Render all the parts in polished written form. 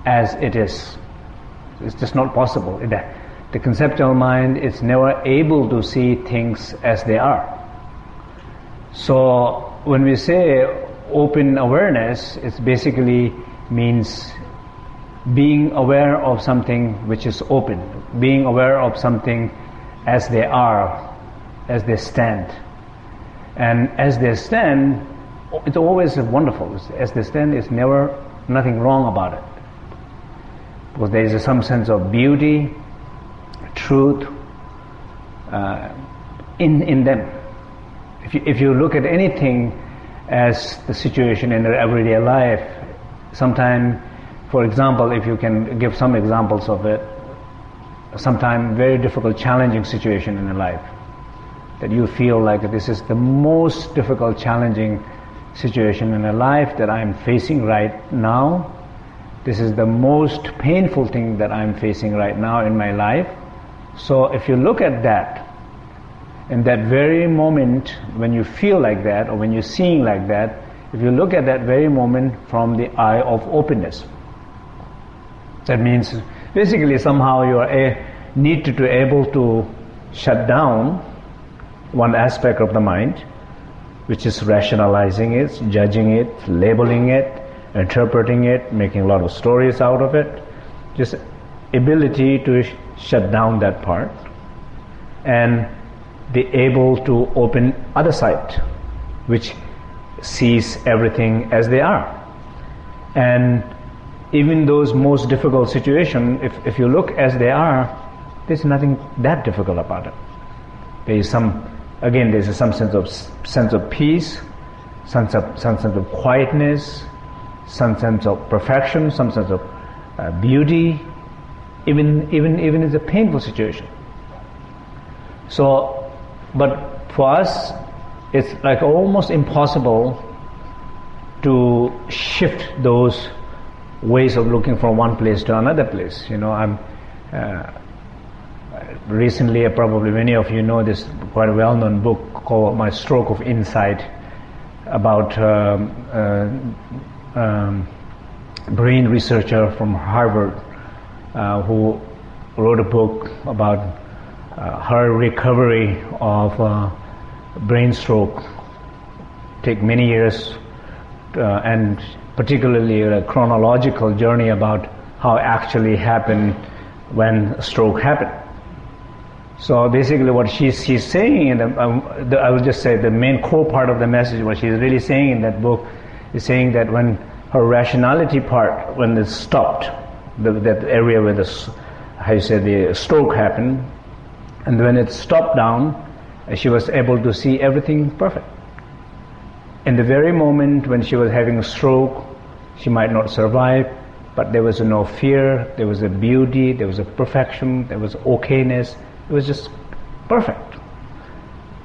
as it is. It's just not possible. The conceptual mind is never able to see things as they are. So when we say open awareness, it basically means being aware of something which is open, being aware of something as they are, as they stand. And as they stand, it's always wonderful. As they stand, it's never nothing wrong about it. Because there is some sense of beauty, truth in them. If you look at anything as the situation in their everyday life, sometimes, for example, if you can give some examples of it, sometimes very difficult, challenging situation in your life, that you feel like this is the most difficult, challenging situation in your life that I'm facing right now. This is the most painful thing that I'm facing right now in my life. So if you look at that, in that very moment when you feel like that, or when you're seeing like that, if you look at that very moment from the eye of openness, that means basically somehow you are need to be able to shut down one aspect of the mind, which is rationalizing it, judging it, labeling it, interpreting it, making a lot of stories out of it. Just ability to shut down that part and be able to open other side, which sees everything as they are. And even those most difficult situations, if you look as they are, there's nothing that difficult about it. There is some sense of peace, some sense of quietness, some sense of perfection, some sense of beauty, even in a painful situation. So, but for us, it's like almost impossible to shift those ways of looking from one place to another place. I'm recently, probably many of you know this quite a well-known book called My Stroke of Insight, about brain researcher from Harvard who wrote a book about her recovery of brain stroke. Take many years, and particularly a chronological journey about how it actually happened when a stroke happened. So basically what she's saying, and I will just say the main core part of the message, what she's really saying in that book is saying that when her rationality part, when it stopped, that area where the stroke happened, and when it stopped down, she was able to see everything perfect. In the very moment when she was having a stroke, she might not survive, but there was no fear, there was a beauty, there was a perfection, there was okayness. It was just perfect.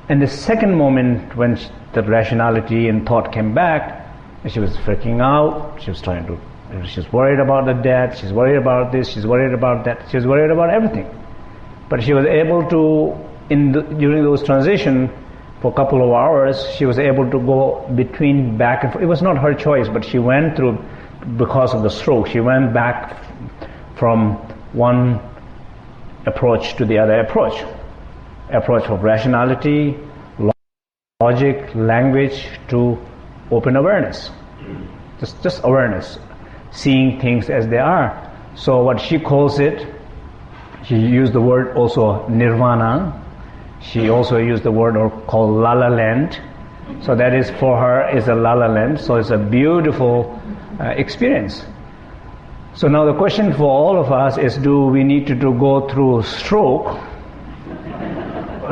And the second moment when the rationality and thought came back, she was freaking out, she was worried about the death, she's worried about this, she's worried about that, she was worried about everything. But she was able to, during those transition, for a couple of hours, she was able to go between back and forth. It was not her choice, but she went through, because of the stroke, she went back from one approach to the other approach of rationality, logic, language, to open awareness, just awareness, seeing things as they are. So what she calls it, she used the word also nirvana. She also used the word called la la land. So that is, for her, is a la la land. So it's a beautiful experience. So now the question for all of us is, do we need to go through stroke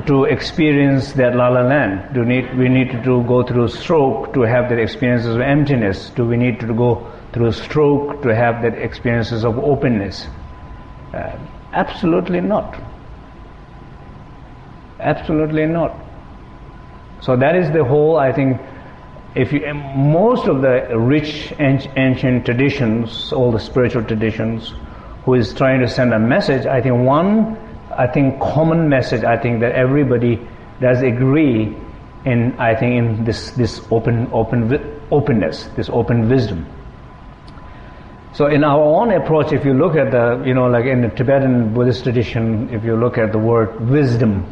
to experience that la la land? We need to go through stroke to have that experiences of emptiness? Do we need to go through stroke to have that experiences of openness? Absolutely not. Absolutely not. So that is the whole, I think, most of the rich ancient traditions, all the spiritual traditions, who is trying to send a message, I think common message, I think that everybody does agree in, I think, in this openness, this open wisdom. So in our own approach, if you look at the, like in the Tibetan Buddhist tradition, if you look at the word wisdom,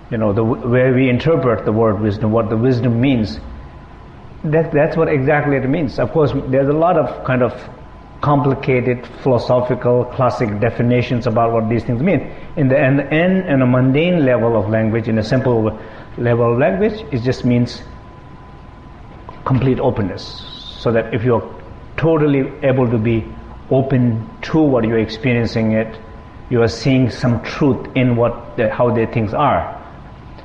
where we interpret the word wisdom, what the wisdom means, that's what exactly it means. Of course, there's a lot of kind of complicated philosophical classic definitions about what these things mean. In a mundane level of language, in a simple level of language, it just means complete openness. So that if you're totally able to be open to what you're experiencing it, you are seeing some truth in how the things are.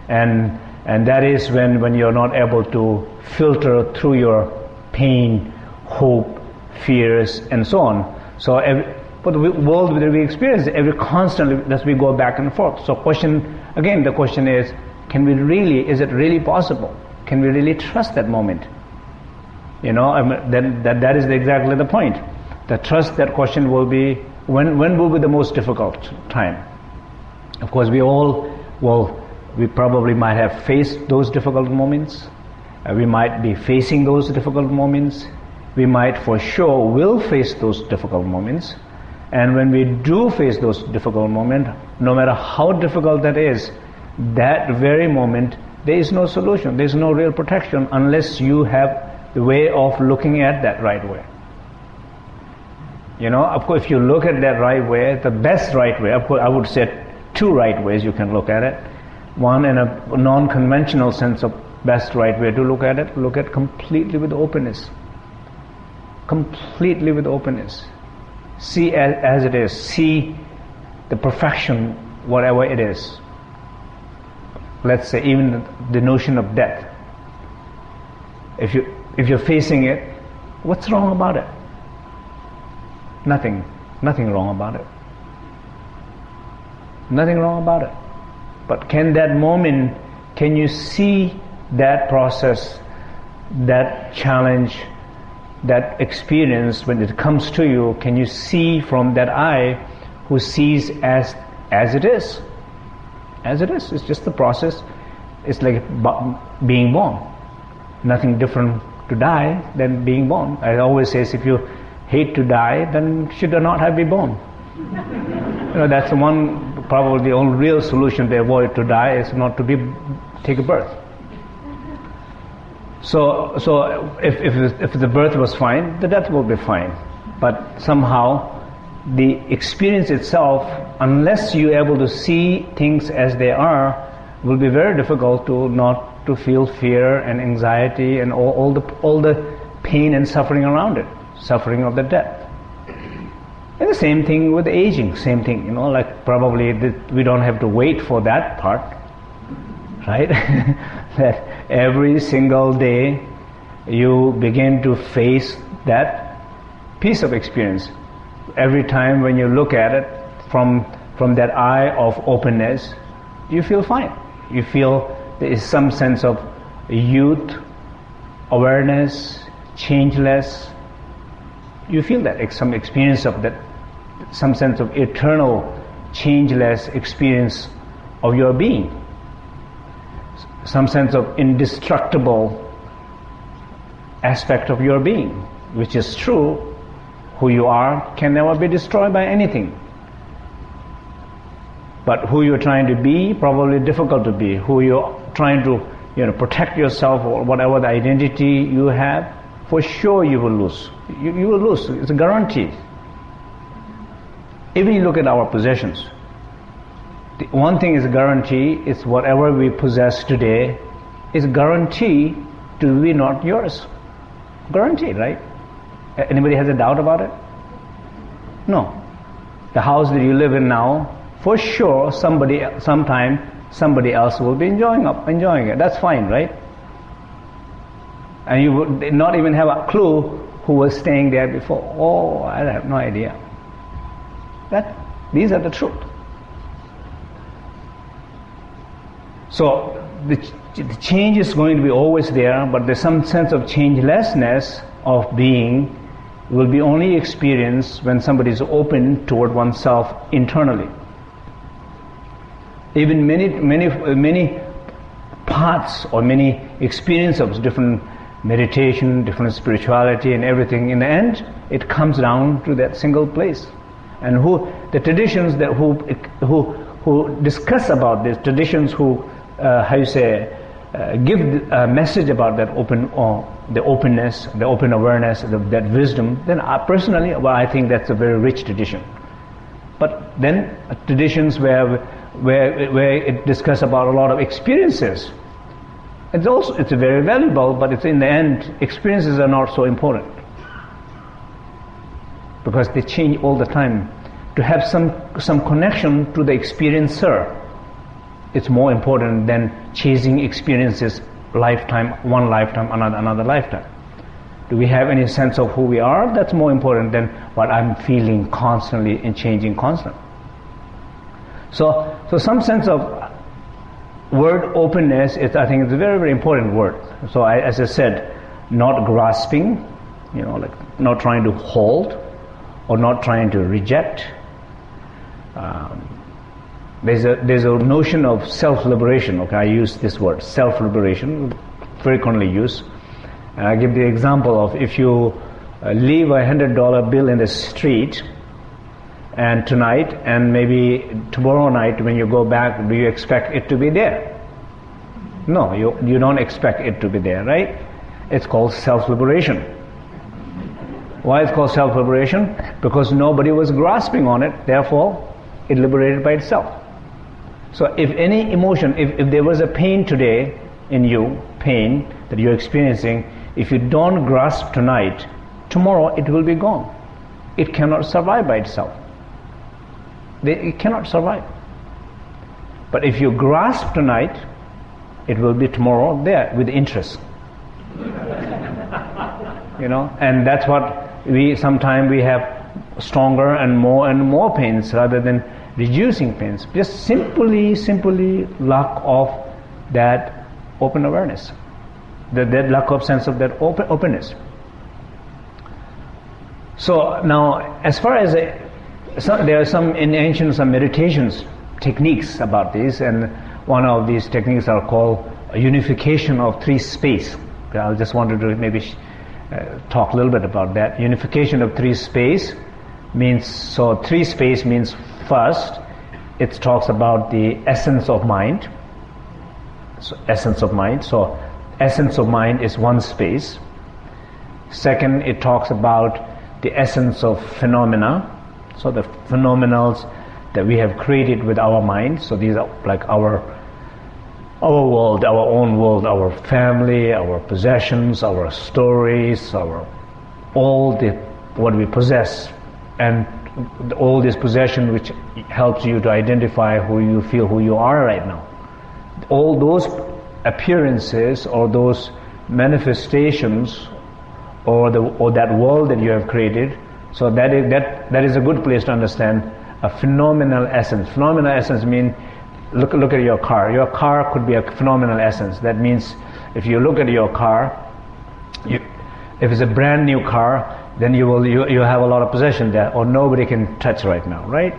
And that is when you're not able to filter through your pain, hope, fears, and so on. So but the world that we experience, constantly as we go back and forth. So the question is, is it really possible? Can we really trust that moment? That is exactly the point. The trust, that question will be, when will be the most difficult time? Of course, we probably might have faced those difficult moments. We might be facing those difficult moments. We might for sure will face those difficult moments. And when we do face those difficult moments, no matter how difficult that is, that very moment, there is no solution. There is no real protection unless you have the way of looking at that right way. Of course, if you look at that right way, the best right way, of course, I would say two right ways you can look at it. One, in a non-conventional sense of best right way to look at it, look at completely with openness. Completely with openness. See as it is. See the perfection, whatever it is. Let's say even the notion of death. If you're facing it, what's wrong about it? Nothing wrong about it. Nothing wrong about it. But can you see that process, that challenge, that experience when it comes to you? Can you see from that eye who sees as it is? As it is. It's just the process. It's like being born. Nothing different to die than being born. I always say, if you hate to die, then should not have been born. That's probably the only real solution to avoid to die is not to take a birth. So if the birth was fine, the death will be fine. But somehow the experience itself, unless you're able to see things as they are, will be very difficult to feel fear and anxiety and all the pain and suffering around it, suffering of the death. And the same thing with aging, same thing, like probably we don't have to wait for that part, right? That every single day you begin to face that piece of experience. Every time when you look at it from that eye of openness, you feel fine. You feel there is some sense of youth, awareness, changeless. You feel that, some experience of that, some sense of eternal, changeless experience of your being. Some sense of indestructible aspect of your being, which is true. Who you are can never be destroyed by anything. But who you're trying to be, probably difficult to be. Who you're trying to protect yourself, or whatever the identity you have, for sure you will lose. You will lose. It's a guarantee. Even you look at our possessions. The one thing is a guarantee, is whatever we possess today is a guarantee to be not yours. Guaranteed, right? Anybody has a doubt about it? No. The house that you live in now, for sure sometime somebody else will be enjoying it. That's fine, right? And you would not even have a clue who was staying there before. Oh, I have no idea. These are the truth. So the change is going to be always there, but there's some sense of changelessness of being will be only experienced when somebody is open toward oneself internally. Even many parts or many experiences of different meditation, different spirituality and everything, in the end, it comes down to that single place. And the traditions that who discuss about this, traditions who, give a message about that the openness, the open awareness, that wisdom, then personally, I think that's a very rich tradition. But then traditions where it discuss about a lot of experiences, it's very valuable, but it's in the end, experiences are not so important, because they change all the time. To have some connection to the experiencer, it's more important than chasing experiences one lifetime, another lifetime. Do we have any sense of who we are? That's more important than what I'm feeling constantly and changing constantly. So some sense of word openness, I think it's a very, very important word. So as I said, not grasping, like not trying to hold or not trying to reject. There's a notion of self-liberation. Okay, I use this word, self-liberation, frequently used. And I give the example of if you leave a $100 bill in the street, and tonight and maybe tomorrow night when you go back, do you expect it to be there? No, you don't expect it to be there, right? It's called self-liberation. Why it's called self-liberation? Because nobody was grasping on it, therefore it liberated by itself. So if any emotion, if there was a pain today in you, pain that you're experiencing, if you don't grasp tonight, tomorrow it will be gone. It cannot survive by itself. It cannot survive. But if you grasp tonight, it will be tomorrow there with interest. And that's what sometimes we have stronger and more pains rather than reducing pains. Just simply lack of that open awareness, that lack of sense of that openness. So now, as far as there are some in ancient meditations techniques about this, and one of these techniques are called unification of three space. I just wanted to maybe talk a little bit about that. Unification of three space means, three space means, first, it talks about the essence of mind. So essence of mind. So essence of mind is one space. Second, it talks about the essence of phenomena. So the phenomenals that we have created with our mind. So these are like our world, our own world, our family, our possessions, our stories, what we possess, and all this possession which helps you to identify who you feel who you are right now. All those appearances or those manifestations or that world that you have created. So that is a good place to understand a phenomenal essence. Phenomenal essence means, look at your car. Your car could be a phenomenal essence. That means if you look at your car, if it's a brand new car, then you have a lot of possession there, or nobody can touch right now, right?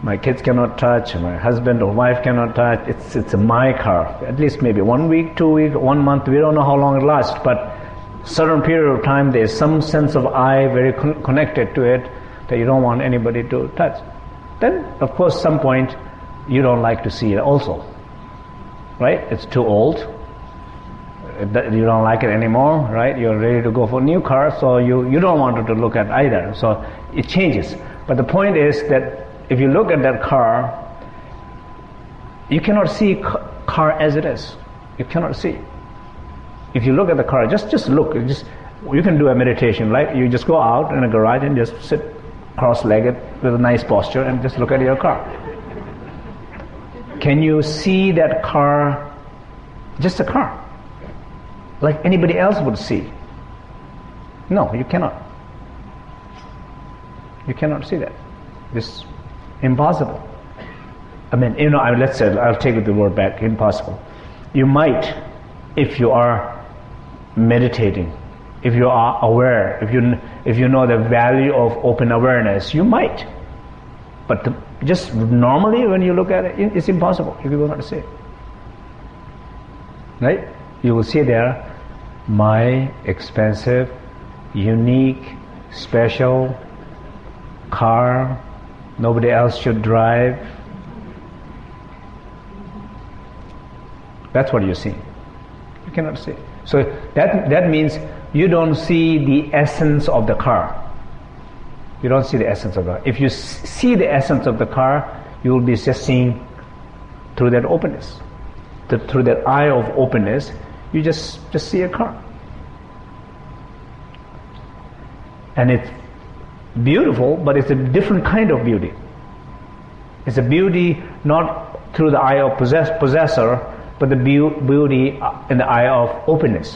My kids cannot touch, my husband or wife cannot touch. It's my car. At least maybe 1 week, 2 weeks, 1 month. We don't know how long it lasts, but certain period of time there's some sense of I very connected to it that you don't want anybody to touch. Then, of course, some point you don't like to see it also, right? It's too old. You don't like it anymore, right? You're ready to go for a new car, so you don't want to look at either. So it changes. But the point is that if you look at that car, you cannot see car as it is. You cannot see. If you look at the car, just look. You can do a meditation, right? You just go out in a garage and just sit cross-legged with a nice posture and just look at your car. Can you see that car, just a car, like anybody else would see? No, you cannot. You cannot see that. It's impossible. Let's say, I'll take the word back, impossible. You might, if you are meditating, if you are aware, if you know the value of open awareness, you might. But just normally when you look at it, it's impossible. You will not see it. Right? You will see there my expensive, unique, special car nobody else should drive. That's what you see. You cannot see. So that means you don't see the essence of the car. You don't see the essence of the car. If you see the essence of the car, you will be just seeing through that openness. Through that eye of openness, you just see a car. And it's beautiful, but it's a different kind of beauty. It's a beauty not through the eye of possessor, but the beauty in the eye of openness,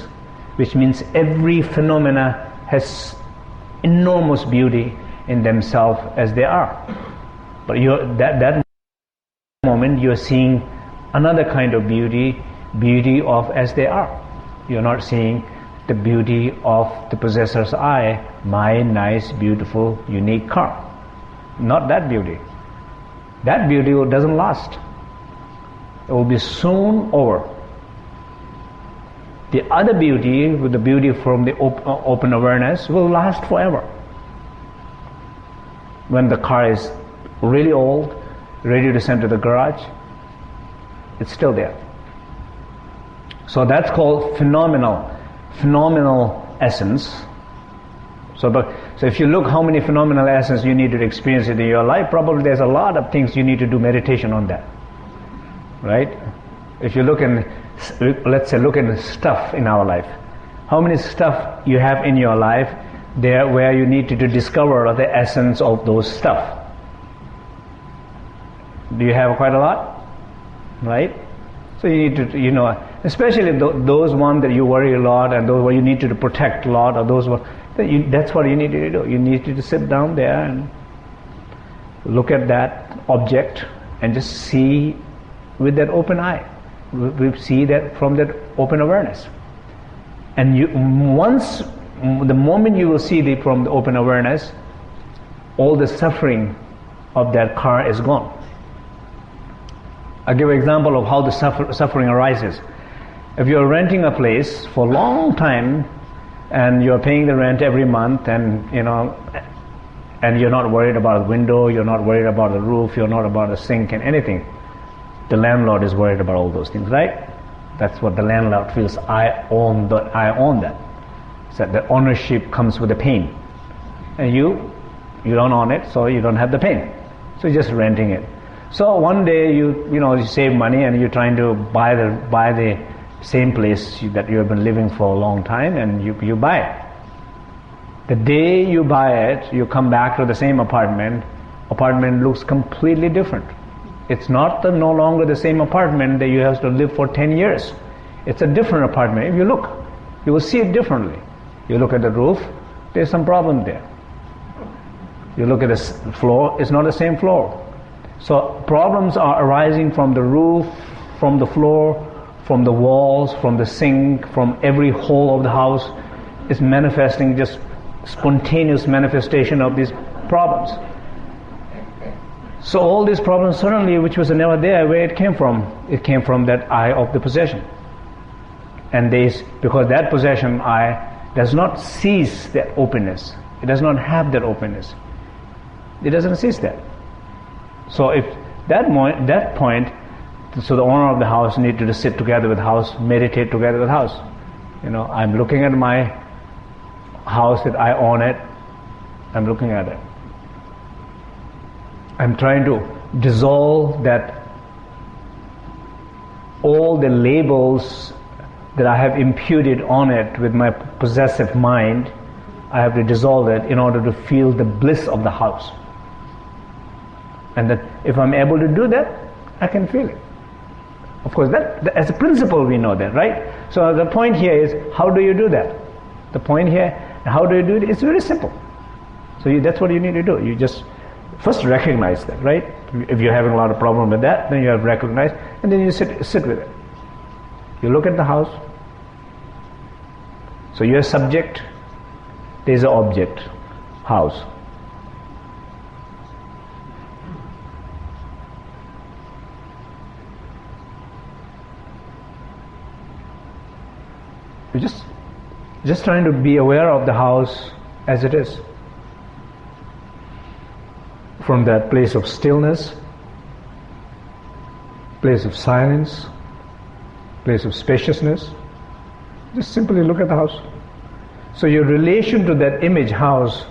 which means every phenomena has enormous beauty in themselves as they are. But that moment you are seeing another kind of beauty of as they are. You're not seeing the beauty of the possessor's eye, my nice, beautiful, unique car. Not that beauty. That beauty doesn't last. It will be soon over. The other beauty, with the beauty from the open awareness, will last forever. When the car is really old, ready to send to the garage, it's still there. So that's called phenomenal essence. So if you look how many phenomenal essence you need to experience it in your life, probably there's a lot of things you need to do meditation on that. Right? If you look in, let's say, look at the stuff in our life. How many stuff you have in your life there where you need to discover the essence of those stuff? Do you have quite a lot? Right? So you need to, especially those ones that you worry a lot and those where you need to protect a lot, or those ones, that's what you need to do. You need to sit down there and look at that object and just see with that open eye. We see that from that open awareness. And the moment you will see from the open awareness, all the suffering of that car is gone. I'll give an example of how the suffering arises. If you're renting a place for a long time and you're paying the rent every month, and you're not worried about the window, you're not worried about the roof, you're not about the sink and anything, the landlord is worried about all those things, right? That's what the landlord feels. I own that. So the ownership comes with the pain, and you don't own it, so you don't have the pain. So you're just renting it. So one day you save money and you're trying to buy the same place that you have been living for a long time, and you buy it. The day you buy it, you come back to the same apartment. Apartment looks completely different. It's no longer the same apartment that you have to live for 10 years. It's a different apartment. If you look, you will see it differently. You look at the roof, there's some problem there. You look at the floor, it's not the same floor. So problems are arising from the roof, from the floor, from the walls, from the sink, from every hole of the house. It's manifesting, just spontaneous manifestation of these problems. So all these problems suddenly, which was never there, where it came from? It came from that eye of the possession. And because that possession eye does not seize that openness. It does not have that openness. It doesn't seize that. So if that point, so the owner of the house needs to sit together with the house, meditate together with the house. I'm looking at my house that I own it. I'm looking at it. I'm trying to dissolve that all the labels that I have imputed on it with my possessive mind. I have to dissolve it in order to feel the bliss of the house. And that if I'm able to do that, I can feel it. Of course, that as a principle we know that, right? So the point here is, how do you do that? The point here, how do you do it? It's very simple. So that's what you need to do. You just first recognize that, right? If you're having a lot of problem with that, then you have recognized, and then you sit with it. You look at the house. So you're a subject. There's an object, house. You just Just trying to be aware of the house as it is. From that place of stillness, place of silence, place of spaciousness, just simply look at the house. So your relation to that image house,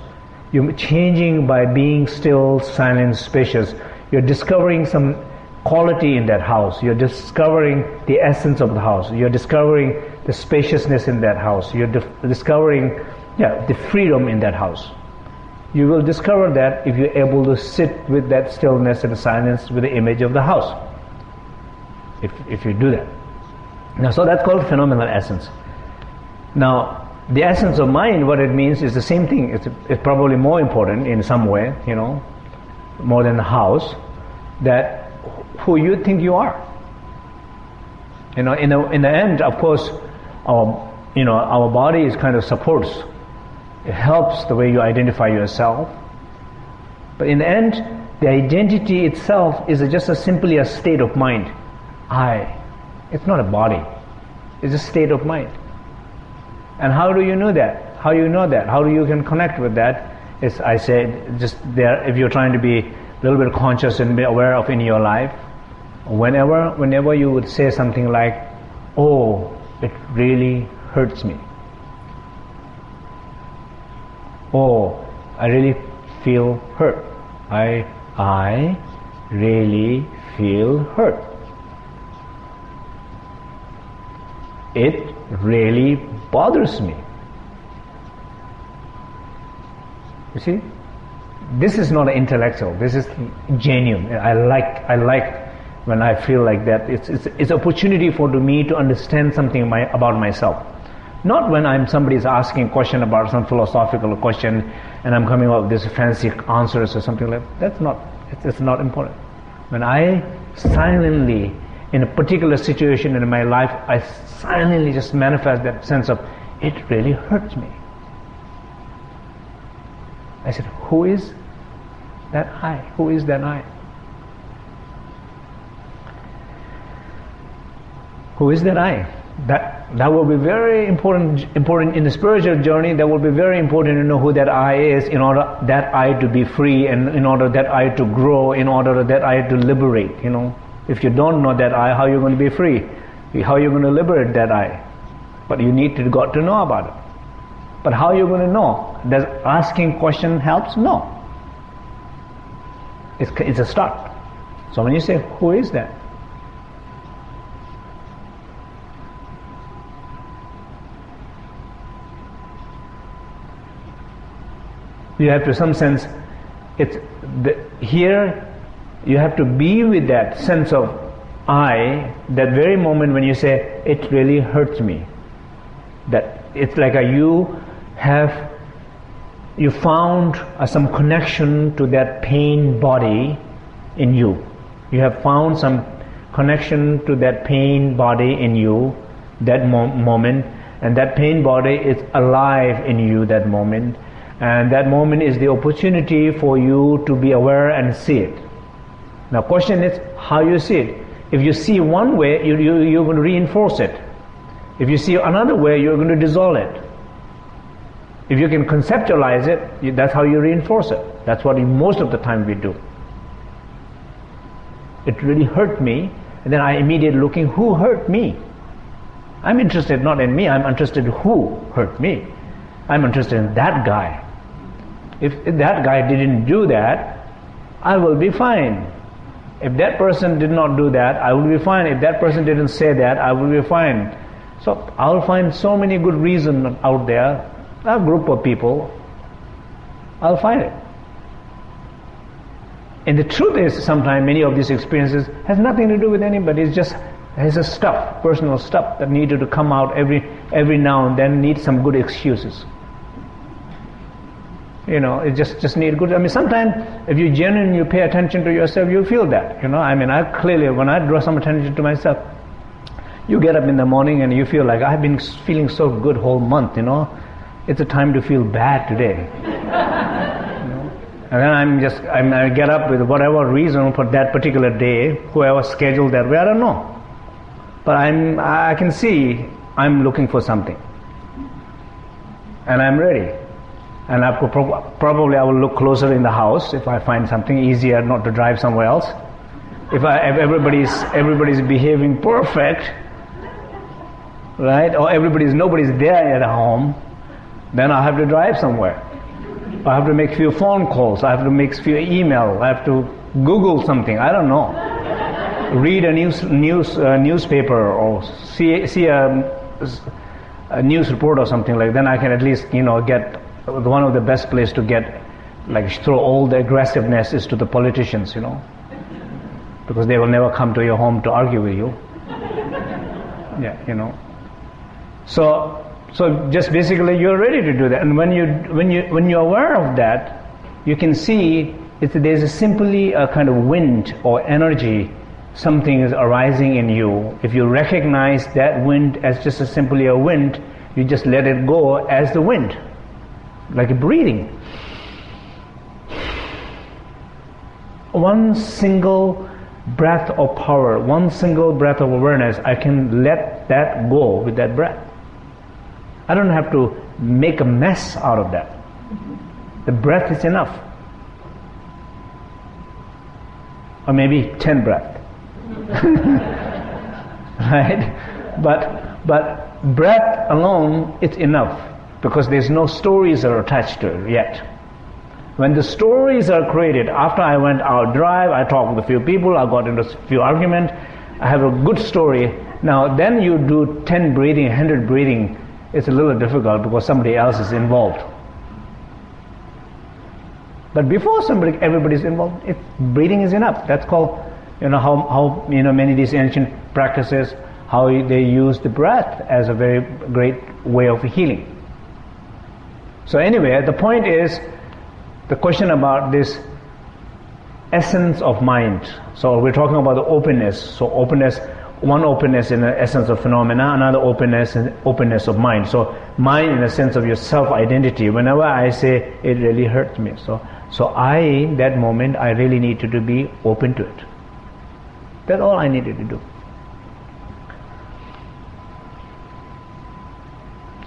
you're changing by being still, silent, spacious. You're discovering some quality in that house. You're discovering the essence of the house. You're discovering the spaciousness in that house. You're discovering the freedom in that house. You will discover that if you're able to sit with that stillness and silence with the image of the house. If you do that. Now, so that's called phenomenal essence. Now, the essence of mind, what it means is the same thing. It's probably more important in some way, more than the house, that who you think you are. In the end, of course, our body is kind of supports. It helps the way you identify yourself. But in the end, the identity itself is just simply a state of mind. It's not a body. It's a state of mind. And how do you know that? How you know that? How do you can connect with that? Is, I said, just there, if you're trying to be a little bit conscious and be aware of in your life, whenever you would say something like, oh, it really hurts me. Oh, I really feel hurt. I really feel hurt. It really bothers me. You see, this is not intellectual. This is genuine. I like when I feel like that. It's opportunity for me to understand something about myself. Not when somebody's asking a question about some philosophical question and I'm coming up with this fancy answers or something like that. It's not important. When I silently, in a particular situation in my life, I silently just manifest that sense of, it really hurts me. I said, who is that I? Who is that I? Who is that I? That will be very important in the spiritual journey. That will be very important to know who that I is, in order that I to be free, and in order that I to grow, in order that I to liberate. If you don't know that I, how are you going to be free? How are you going to liberate that I? But you need to got to know about it. But how are you going to know? Does asking question helps? No. It's a start. So when you say, who is that? You have to, some sense, here you have to be with that sense of I, that very moment when you say, it really hurts me. That it's like you found some connection to that pain body in you. You have found some connection to that pain body in you, that moment, and that pain body is alive in you that moment. And that moment is the opportunity for you to be aware and see it. Now, question is how you see it. If you see one way, you're going to reinforce it. If you see another way, you're going to dissolve it. If you can conceptualize it, that's how you reinforce it. That's what most of the time we do. It really hurt me, and then I immediately looking, who hurt me? I'm interested not in me, I'm interested in who hurt me. I'm interested in that guy. If that guy didn't do that, I will be fine. If that person did not do that, I will be fine. If that person didn't say that, I will be fine. So I will find so many good reasons out there, a group of people, I'll find it. And the truth is, sometimes many of these experiences has nothing to do with anybody. It's just has a stuff, personal stuff that needed to come out every now and then, need some good excuses. It just need good. Sometimes if you genuinely pay attention to yourself, you feel that. I clearly, when I draw some attention to myself, you get up in the morning and you feel like, I've been feeling so good whole month. It's a time to feel bad today. And then I get up with whatever reason for that particular day, whoever scheduled that way, I don't know. But I can see I'm looking for something. and I'm ready. And probably I will look closer in the house if I find something easier not to drive somewhere else. If everybody's behaving perfect, right? Or nobody's there at home, then I have to drive somewhere. I have to make few phone calls. I have to make few email. I have to Google something. I don't know. Read a newspaper or see a news report or something like that. Then I can at least get one of the best place to get, like, throw all the aggressiveness is to the politicians, because they will never come to your home to argue with you. Yeah, So just basically you're ready to do that, and when you're aware of that, you can see there's simply a kind of wind or energy. Something is arising in you. If you recognize that wind as just simply a wind, you just let it go as the wind, like a breathing. One single breath of power, one single breath of awareness, I can let that go with that breath. I don't have to make a mess out of that. The breath is enough. Or maybe 10 breaths. Right? But breath alone, it's enough, because there's no stories that are attached to it yet. When the stories are created, after I went out drive, I talked with a few people, I got into a few arguments, I have a good story. Now then you do 10 breathing, 100 breathing, it's a little difficult because somebody else is involved. But before everybody's involved, breathing is enough. That's called, how many of these ancient practices, how they use the breath as a very great way of healing. So anyway, the point is, the question about this essence of mind. So we're talking about the openness. So openness, one openness in the essence of phenomena, another openness in openness of mind. So mind in the sense of your self-identity. Whenever I say it really hurts me, so that moment I really needed to be open to it. That's all I needed to do.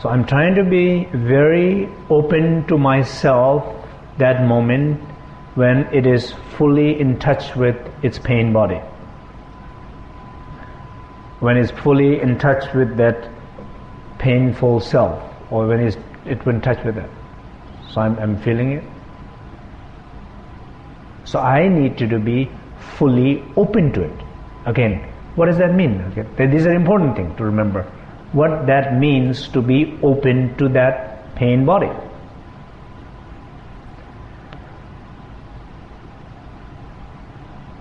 So I'm trying to be very open to myself that moment when it is fully in touch with its pain body. When it's fully in touch with that painful self, or when it's in touch with that. So I'm feeling it. So I need to be fully open to it. Again, what does that mean? Okay. These are important things to remember. What that means to be open to that pain body.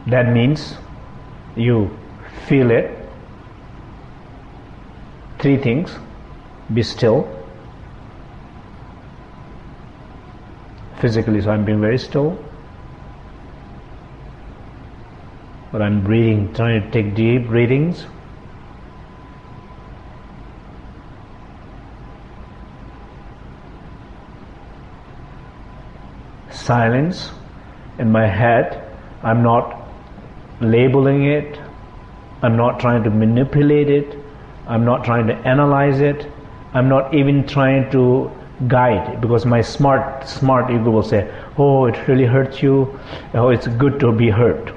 That means you feel it. 3 things. Be still. Physically, so I'm being very still. But I'm breathing, trying to take deep breathings. Silence in my head. I'm not labeling it. I'm not trying to manipulate it. I'm not trying to analyze it. I'm not even trying to guide, because my smart ego will say, oh, it really hurts you. Oh, it's good to be hurt.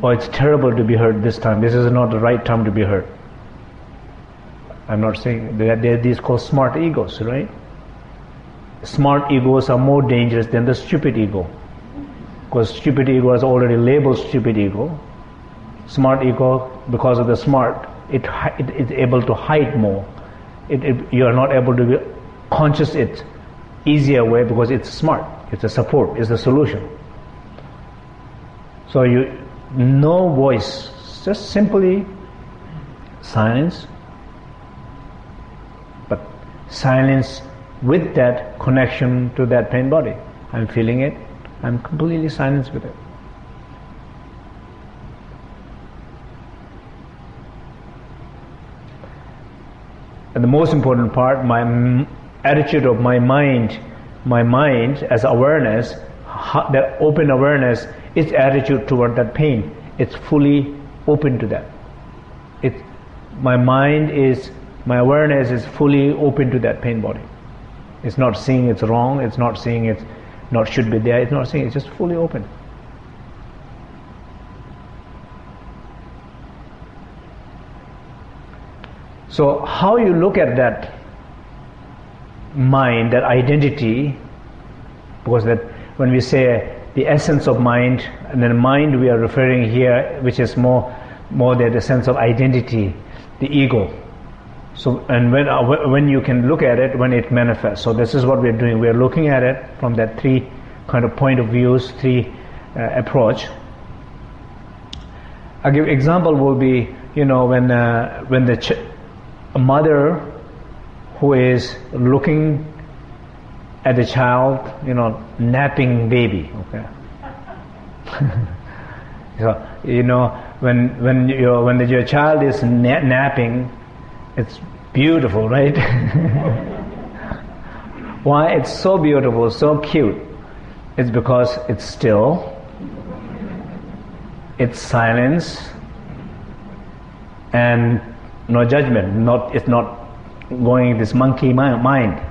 Oh, it's terrible to be hurt this time. This is not the right time to be hurt. I'm not saying that they're these called smart egos, right? Smart egos are more dangerous than the stupid ego, because stupid ego is already labeled stupid ego. Smart ego, because of the smart, it's able to hide more. You are not able to be conscious it easier way, because it's smart. It's a support. It's a solution. So no voice, just simply silence, but silence with that connection to that pain body. I'm feeling it. I'm completely silenced with it. And the most important part, my attitude of my mind as awareness, that open awareness, its attitude toward that pain, it's fully open to that. My awareness is fully open to that pain body. It's not seeing it's wrong, it's not seeing it's not should be there, it's not seeing, it's just fully open. So how you look at that mind, that identity, because that when we say the essence of mind, and then mind we are referring here, which is more the sense of identity, the ego. So, and when you can look at it, when it manifests. So this is what we're doing. We're looking at it from that three kind of point of views, three approach. I'll give example will be, when the a mother who is looking at the child, napping baby, okay. So when your child is napping, it's beautiful, right? Why it's so beautiful, so cute? It's because it's still, it's silence, and no judgment. It's not going this monkey mind.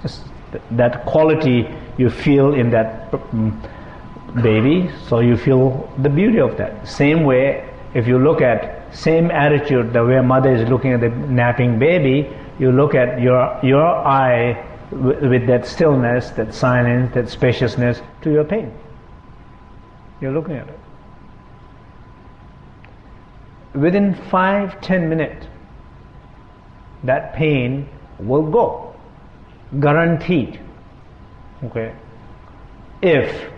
Just that quality you feel in that baby, so you feel the beauty of that. Same way, if you look at same attitude, the way mother is looking at the napping baby, you look at your eye with that stillness, that silence, that spaciousness to your pain. You're looking at it. Within 5-10 minutes, that pain will go, guaranteed. Okay, if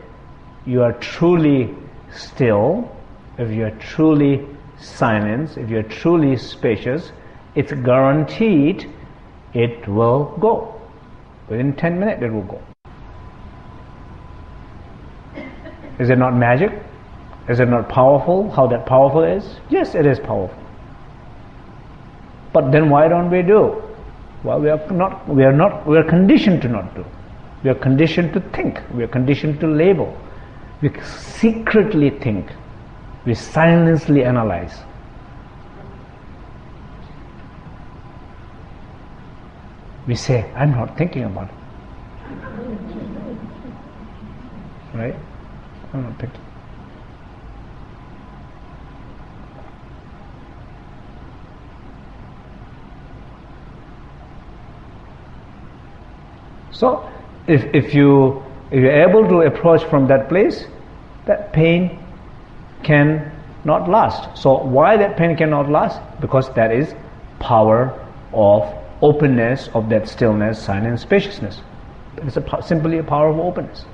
you are truly still, if you are truly silent, if you are truly spacious, it's guaranteed it will go. Within 10 minutes, it will go. Is it not magic? Is it not powerful? How that powerful is? Yes, it is powerful. But then why don't we do? Well, we are conditioned to not do. We are conditioned to think. We are conditioned to label. We secretly think. We silently analyze. We say, I'm not thinking about it. Right? I'm not thinking. So, if you're able to approach from that place, that pain can not last. So why that pain cannot last? Because that is power of openness, of that stillness, silence, spaciousness. It's simply a power of openness.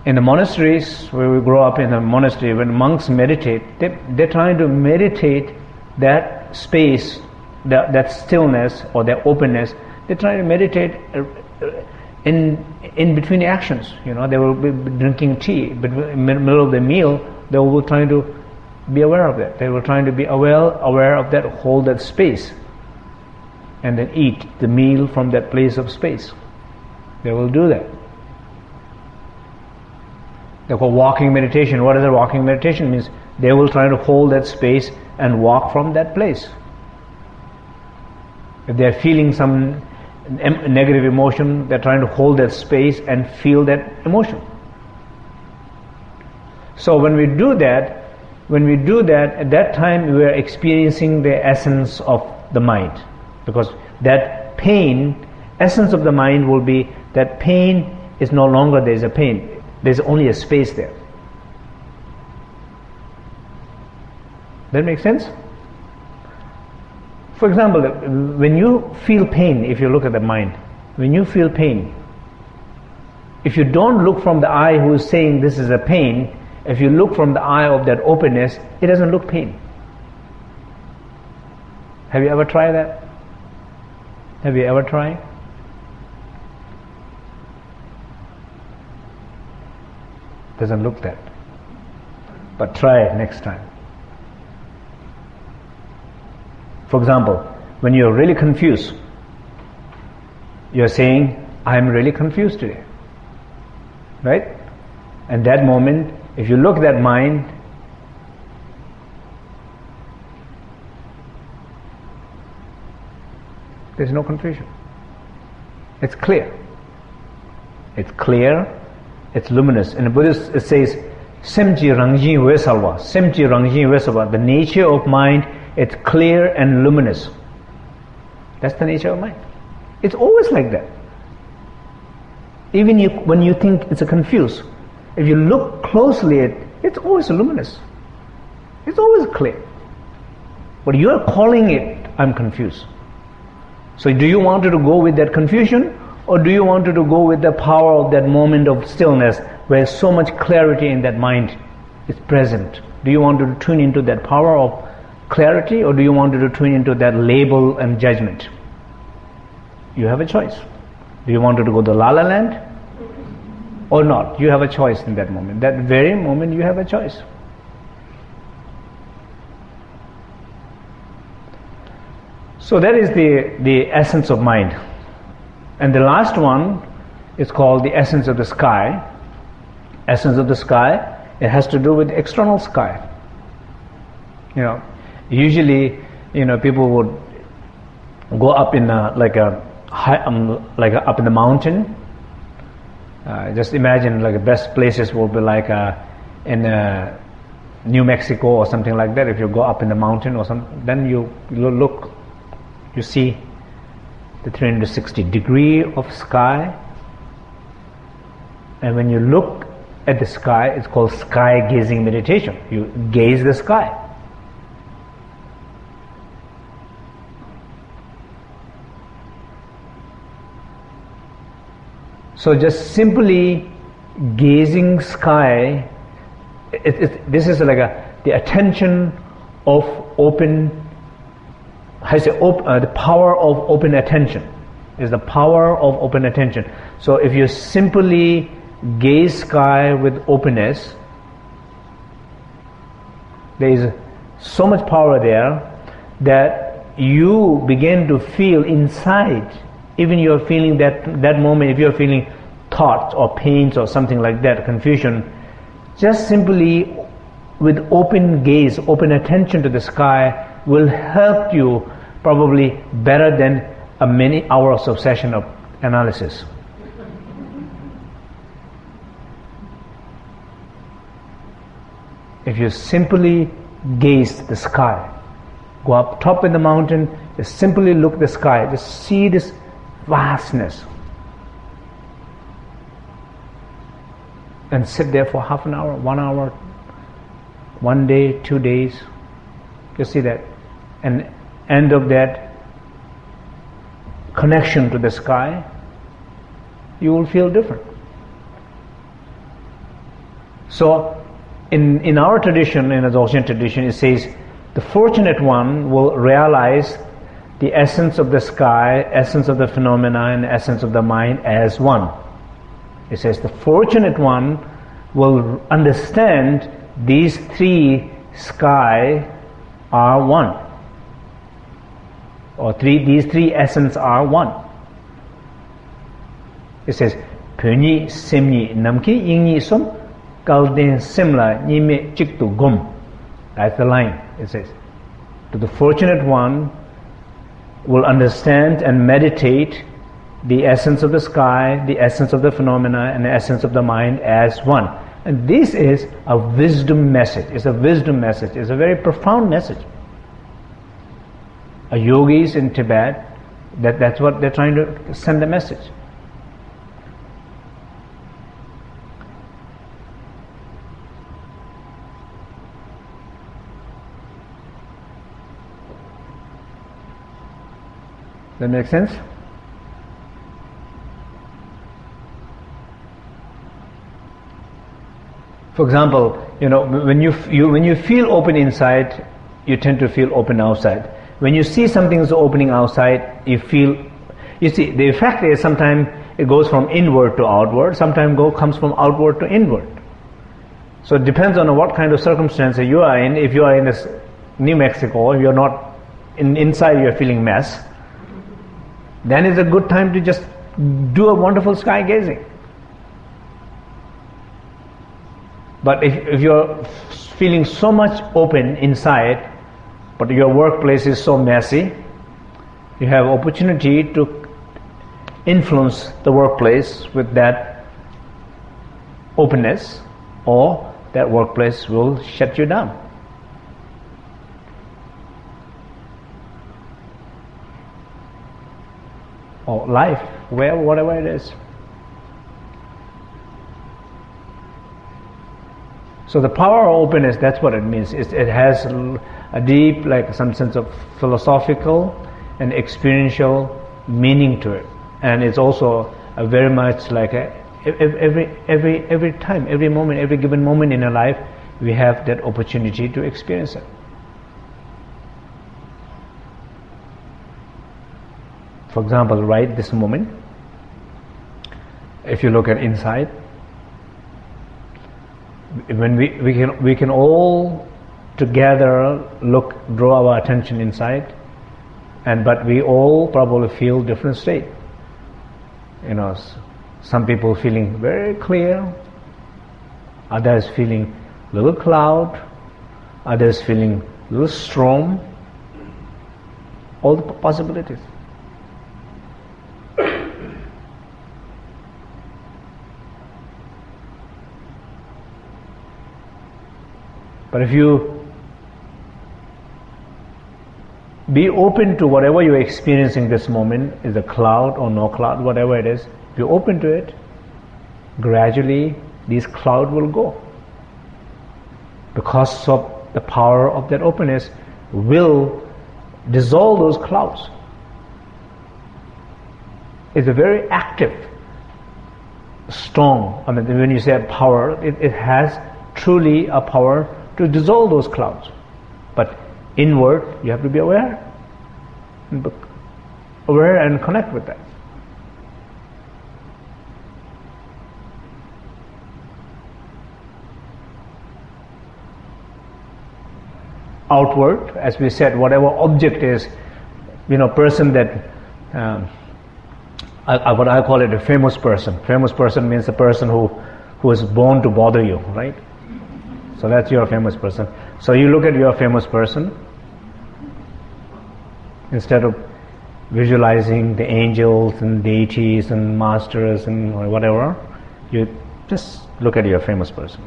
In the monasteries, where we grow up in a monastery, when monks meditate, they're trying to meditate that space, that stillness or that openness. They're trying to meditate in between actions. They will be drinking tea, but in the middle of the meal, they will be trying to be aware of that. They were trying to be aware of that, hold that space, and then eat the meal from that place of space. They will do that. They're called walking meditation. What is a walking meditation? Means they will try to hold that space and walk from that place. If they're feeling some negative emotion, they're trying to hold that space and feel that emotion. So when we do that, at that time we are experiencing the essence of the mind. Because that pain, essence of the mind will be that pain is no longer there is a pain. There's only a space there. That makes sense? For example, when you feel pain, if you look at the mind, when you feel pain, if you don't look from the eye who is saying this is a pain, if you look from the eye of that openness, it doesn't look pain. Have you ever tried that? Have you ever tried? Doesn't look that. But try it next time. For example, when you're really confused, you're saying, I'm really confused today. Right? And that moment, if you look at that mind, There's no confusion. It's clear. It's clear, it's luminous. In the Buddhist it says, Semji Rangji Vesalva. Semji Rangji Vesalva. The nature of mind, it's clear and luminous. That's the nature of mind. It's always like that. Even when you think it's confused, if you look closely at it, it's always luminous. It's always clear. But you are calling it, I'm confused. So do you want to go with that confusion, or do you want to go with the power of that moment of stillness where so much clarity in that mind is present? Do you want to tune into that power of clarity, or do you want to tune into that label and judgment? You have a choice. Do you want to go to La La Land or not? You have a choice in that moment. That very moment you have a choice. So that is the essence of mind. And the last one is called the essence of the sky. Essence of the sky, it has to do with external sky. Usually, people would go up in up in the mountain. Just imagine, the best places will be in New Mexico or something like that. If you go up in the mountain or something, then you look, you see the 360 degree of sky, and when you look at the sky, it's called sky gazing meditation. You gaze the sky. So just simply gazing sky, this is the attention of open. The power of open attention is the power of open attention. So if you simply gaze sky with openness, there is so much power there that you begin to feel inside. Even you are feeling that moment, if you are feeling thoughts or pains or something like that, confusion, just simply with open gaze, open attention to the sky will help you probably better than many hours of session of analysis. If you simply gaze the sky, go up top in the mountain, just simply look at the sky, just see this vastness, and sit there for half an hour, 1 hour, 1 day, 2 days, you see that, and end of that connection to the sky, you will feel different. So in our tradition, in the Dzogchen tradition, it says the fortunate one will realize the essence of the sky, essence of the phenomena, and essence of the mind as one. It says the fortunate one will understand these three sky are one, or these three essence are one. It says Pöni Semni Namki Yingni Sum Kalden Simla Nime Chiktu Gum. That's the line. It says to the fortunate one will understand and meditate the essence of the sky, the essence of the phenomena, and the essence of the mind as one. And this is a wisdom message. It's a wisdom message. It's a very profound message. Yogis in Tibet, that's what they're trying to send the message. That make sense? For example, when you feel open inside, you tend to feel open outside. When you see something is opening outside, you see, the effect is sometimes it goes from inward to outward, sometimes comes from outward to inward. So it depends on what kind of circumstances you are in. If you are in this New Mexico, you're not inside, you're feeling mess, then it's a good time to just do a wonderful sky gazing. But if you're feeling so much open inside, but your workplace is so messy, You have opportunity to influence the workplace with that openness, or that workplace will shut you down. Or life, whatever it is. So the power of openness, that's what it means. It has a deep, like some sense of philosophical and experiential meaning to it, and it's also a very much like every time, every moment, every given moment in our life, we have that opportunity to experience it. For example, right this moment, if you look at inside, when we can all together draw our attention inside, but we all probably feel different state. Some people feeling very clear, others feeling little cloud, others feeling little storm, all the possibilities. But if you be open to whatever you're experiencing this moment, is a cloud or no cloud, whatever it is, if you're open to it, gradually these clouds will go. Because of the power of that openness will dissolve those clouds. It's a very active, strong, when you say power, it has truly a power to dissolve those clouds. But inward, you have to be aware and connect with that. Outward, as we said, whatever object is, person that what I call it a famous person. Famous person means a person who is born to bother you, right? So that's your famous person. So you look at your famous person, instead of visualizing the angels and deities and masters and whatever, you just look at your famous person.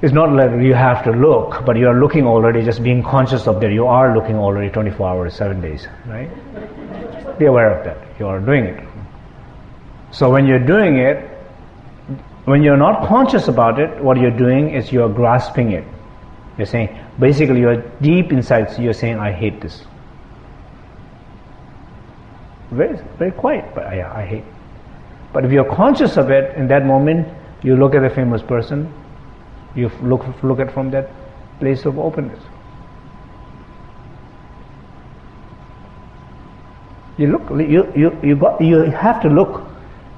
It's not like you have to look, but you are looking already, just being conscious of that. You are looking already 24 hours, 7 days, right? Be aware of that. You are doing it. So when you're doing it, when you're not conscious about it, what you're doing is you're grasping it. You're saying, basically you're deep inside, so you're saying, I hate this. Very, very quiet, but I hate. But if you're conscious of it, in that moment, you look at the famous person, you look at from that place of openness. You have to look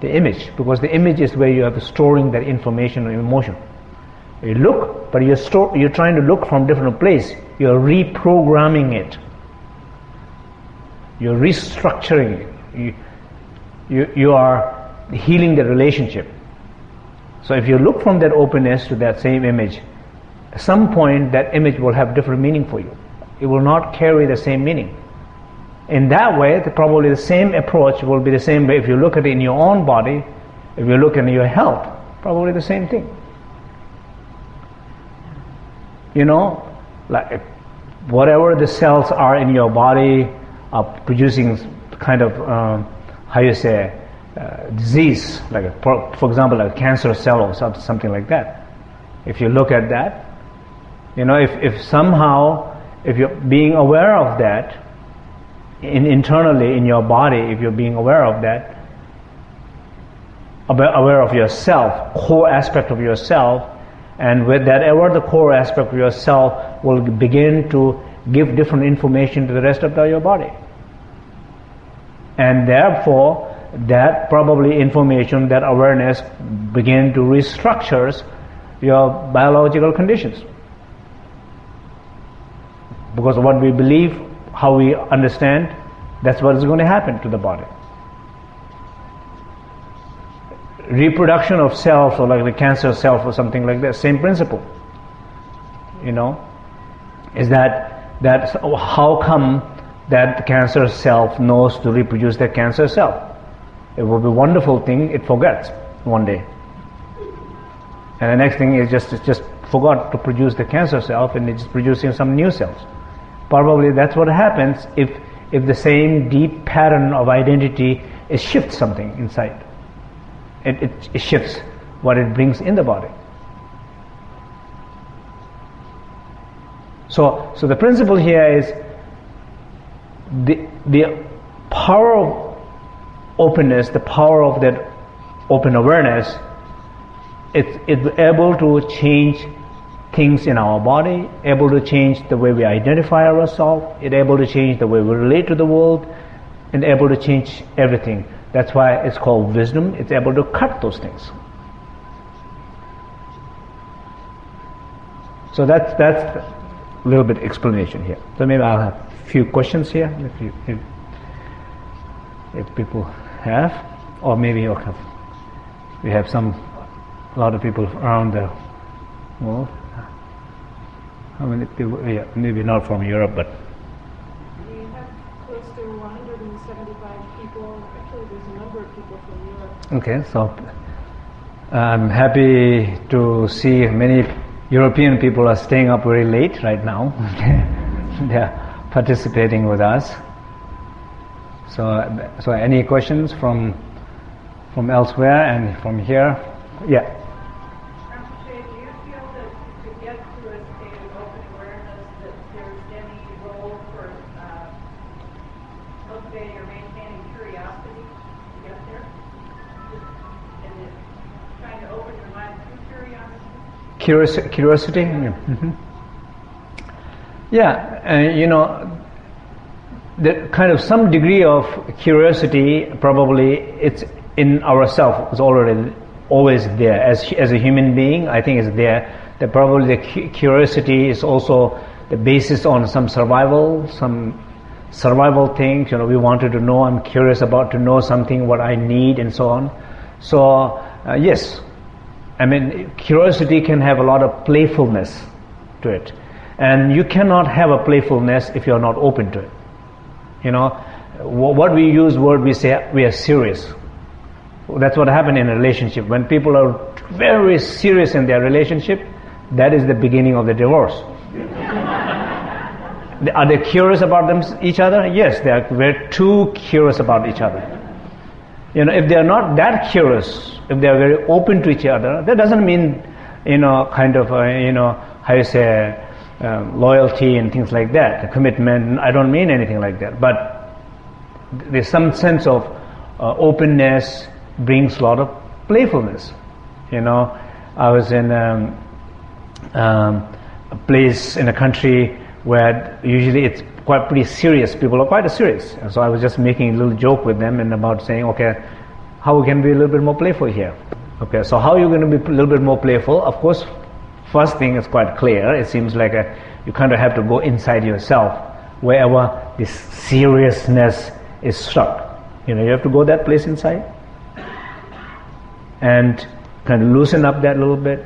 the image, because the image is where you are storing that information or emotion. You look, but you're trying to look from different place. You're reprogramming it. You're restructuring it. You are healing the relationship. So if you look from that openness to that same image, at some point that image will have different meaning for you. It will not carry the same meaning. In that way, probably the same approach will be the same way if you look at it in your own body, if you look at your health, probably the same thing. Like whatever the cells are in your body are producing kind of, disease, like for example, like a cancer cell or something like that. If you look at that, if you're being aware of that, internally in your body, if you're being aware of that, aware of yourself, core aspect of yourself, and with that, the core aspect of yourself will begin to give different information to the rest of your body. And therefore, that probably information, that awareness begin to restructure your biological conditions. Because what we believe, how we understand, that's what is going to happen to the body. Reproduction of cells, or like the cancer cell or something like that, same principle. Is that that how come that the cancer cell knows to reproduce the cancer cell? It will be a wonderful thing, it forgets one day. And the next thing is just forgot to produce the cancer cell, and it's producing some new cells. Probably that's what happens if the same deep pattern of identity, it shifts something inside. It shifts what it brings in the body. So the principle here is the power of openness, the power of that open awareness, it's able to change things in our body, able to change the way we identify ourselves, it's able to change the way we relate to the world, and able to change everything. That's why it's called wisdom. It's able to cut those things. So that's a little bit explanation here. So maybe I'll have a few questions here if people have, or maybe we have a lot of people around the world. How many people? Yeah, maybe not from Europe, but we have close to 175 people. Actually, there's a number of people from Europe. Okay, so I'm happy to see many European people are staying up very late right now. They're participating with us. So any questions from elsewhere and from here? Yeah. Do you feel that to get to a state of open awareness that there's any role for cultivating or maintaining curiosity to get there? And trying to open your mind to curiosity? Curiosity? Yeah. Mm-hmm. Yeah, the kind of some degree of curiosity, probably it's in ourselves, it's always there. As a human being, I think it's there. That probably the curiosity is also the basis on some survival things. We wanted to know, I'm curious about to know something, what I need, and so on. So, yes, I mean, curiosity can have a lot of playfulness to it. And you cannot have a playfulness if you're not open to it. What we use word, we say we are serious. That's what happened in a relationship. When people are very serious in their relationship, that is the beginning of the divorce. Are they curious about each other? Yes, they are very too curious about each other. If they are not that curious, if they are very open to each other, that doesn't mean, how you say, loyalty and things like that, commitment. I don't mean anything like that. But there's some sense of openness brings a lot of playfulness. I was in a place in a country where usually it's quite pretty serious. People are quite serious. And so I was just making a little joke with them and about saying, okay, how we can be a little bit more playful here? Okay, so how are you going to be a little bit more playful? Of course, first thing is quite clear. It seems like you kind of have to go inside yourself, wherever this seriousness is stuck. You have to go that place inside and kind of loosen up that little bit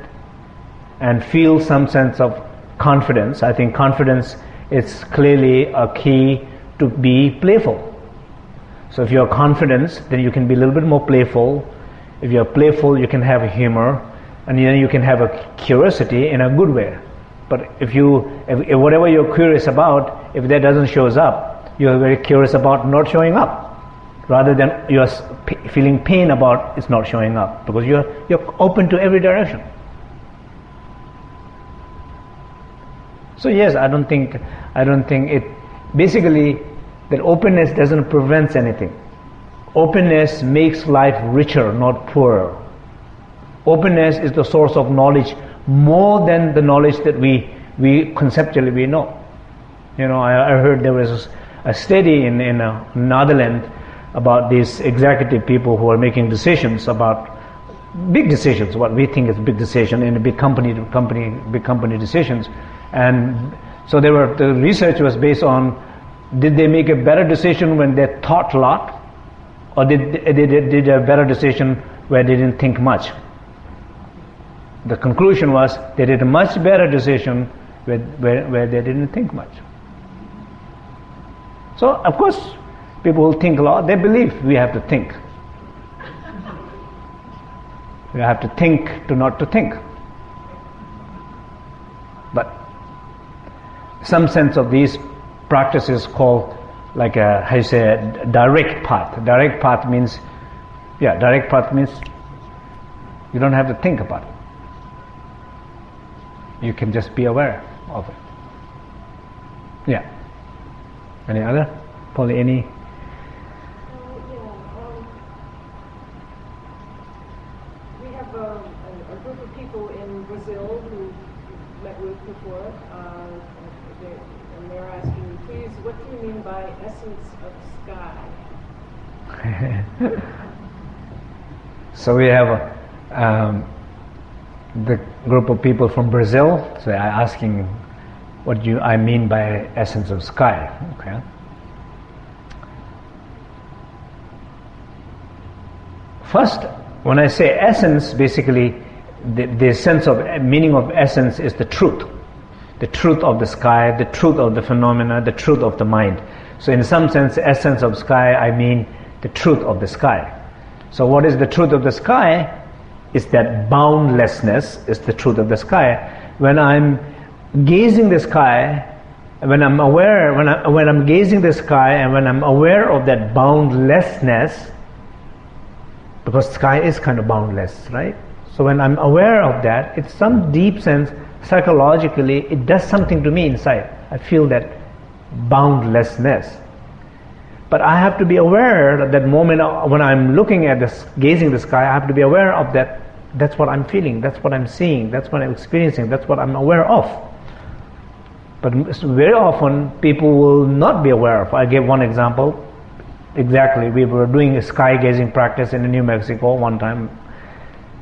and feel some sense of confidence. I think confidence is clearly a key to be playful. So if you're confident, then you can be a little bit more playful. If you're playful, you can have a humor, and then you can have a curiosity in a good way. But if whatever you're curious about, if that doesn't shows up, you're very curious about not showing up, rather than you're feeling pain about it's not showing up, because you're open to every direction. So yes, I don't think it. Basically, that openness doesn't prevent anything. Openness makes life richer, not poorer. Openness is the source of knowledge more than the knowledge that we conceptually know. I heard there was a study in Netherlands about these executive people who are making decisions about big decisions, what we think is big decision in a big company decisions. And so the research was based on, did they make a better decision when they thought a lot, or did a better decision where they didn't think much? The conclusion was they did a much better decision where they didn't think much. So, of course, people will think a lot. They believe we have to think. We have to think to not to think. But some sense of these practices called like a, how you say, a direct path. Direct path means you don't have to think about it. You can just be aware of it. Yeah. Any other? Polly, any? We have a group of people in Brazil who met with before, and they're asking you, please, what do you mean by essence of sky? So we have the group of people from Brazil. So I'm asking, what do I mean by essence of sky? Okay. First, when I say essence, basically the sense of meaning of essence is the truth of the sky, the truth of the phenomena, the truth of the mind. So in some sense, essence of sky, I mean the truth of the sky. So what is the truth of the sky? Is that boundlessness is the truth of the sky. When I'm gazing the sky, when I'm aware, when I'm gazing the sky, and when I'm aware of that boundlessness, because sky is kind of boundless, right? So when I'm aware of that, it's some deep sense, psychologically, it does something to me inside. I feel that boundlessness. But I have to be aware at that moment when I'm looking at this, gazing the sky, I have to be aware of that. That's what I'm feeling, that's what I'm seeing, that's what I'm experiencing, that's what I'm aware of. But very often people will not be aware of. I gave one example. Exactly, we were doing a sky gazing practice in New Mexico one time,